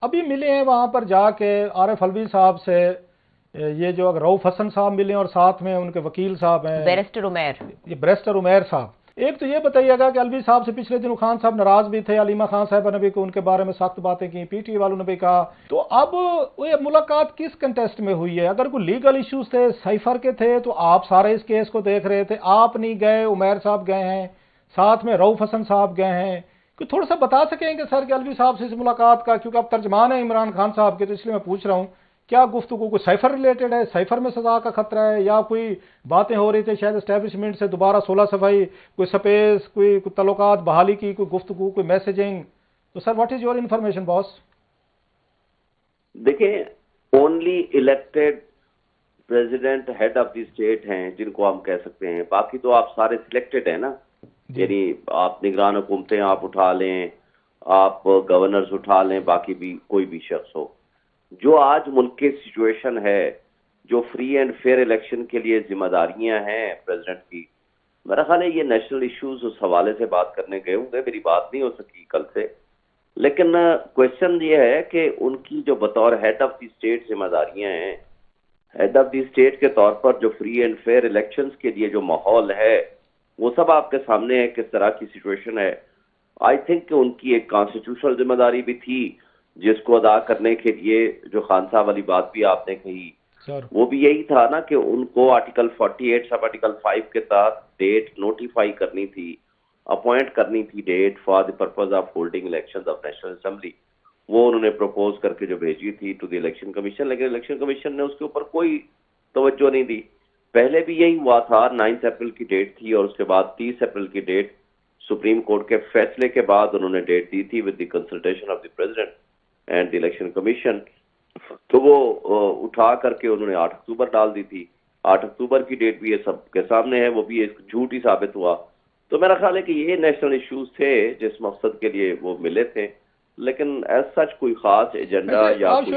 अभी मिले हैं वहां पर जाके आरिफ अलवी साहब से, ये जो अगर रऊफ हसन साहब मिले और साथ में उनके वकील साहब हैं, बैरिस्टर उमैर। ये बैरिस्टर उमैर साहब। एक तो ये बताइएगा कि अलवी साहब से पिछले दिनों खान साहब नाराज भी थे, अलीमा खान साहब ने भी उनके बारे में सख्त बातें की, पीटीआई वालों ने भी कहा। तो अब ये मुलाकात किस कंटेस्ट में हुई है? अगर कोई लीगल इश्यूज थे, साइफर के थे, तो आप सारे इस केस को देख रहे थे, आप नहीं गए, उमैर साहब गए हैं, साथ में रऊफ हसन साहब गए हैं। कोई थोड़ा सा बता सकेंगे सर कि अलवी साहब से इस मुलाकात का, क्योंकि आप तर्जमान है इमरान खान साहब के, तो इसलिए मैं पूछ रहा हूँ क्या गुफ्तगू कोई साइफर रिलेटेड है, साइफर में सजा का खतरा है, या कोई बातें हो रही थी शायद एस्टेब्लिशमेंट से दोबारा 16 सफाई, कोई स्पेस, कोई तल्लुकात बहाली की कोई गुफ्तगू, कोई मैसेजिंग? तो sir what is your information boss? देखिए, only elected president head of the state हैं जिनको हम कह सकते हैं, बाकी तो आप सारे सिलेक्टेड हैं ना। जी। यानी आप निगरान हुकूमतें आप उठा लें, आप गवर्नर्स उठा लें, बाकी भी कोई भी शख्स हो, जो आज मुल्क की सिचुएशन है, जो फ्री एंड फेयर इलेक्शन के लिए जिम्मेदारियां हैं प्रेसिडेंट की, मेरा ख्याल है ये नेशनल इश्यूज उस हवाले से बात करने गए होंगे। मेरी बात नहीं हो सकी कल से, लेकिन क्वेश्चन ये है कि उनकी जो बतौर हेड ऑफ द स्टेट जिम्मेदारियां हैं, हेड ऑफ द स्टेट के तौर पर जो फ्री एंड फेयर इलेक्शंस के लिए जो माहौल है वो सब आपके सामने है, किस तरह की सिचुएशन है। आई थिंक कि उनकी एक कॉन्स्टिट्यूशनल जिम्मेदारी भी थी जिसको अदा करने के लिए, जो खान साहब वाली बात भी आपने कही, सर। वो भी यही था ना कि उनको आर्टिकल 48 सब आर्टिकल 5 के तहत डेट नोटिफाई करनी थी, अपॉइंट करनी थी date for the purpose of holding elections of national assembly. वो उन्होंने प्रपोज करके जो भेजी थी टू द इलेक्शन कमीशन, लेकिन इलेक्शन कमीशन ने उसके ऊपर कोई तवज्जो नहीं दी। पहले भी यही हुआ था, 9 अप्रैल की डेट थी और उसके बाद 30 अप्रैल की डेट सुप्रीम कोर्ट के फैसले के बाद उन्होंने डेट दी थी with the consultation of the president and the election commission. तो वो उठा करके उन्होंने 8 अक्टूबर डाल दी थी। 8 अक्टूबर की डेट भी ये सबके सामने है, वो भी एक झूठ ही साबित हुआ। तो मेरा ख्याल है कि ये नेशनल इश्यूज थे जिस मकसद के लिए वो मिले थे, लेकिन एज सच कोई खास एजेंडा वैसे या आप कोई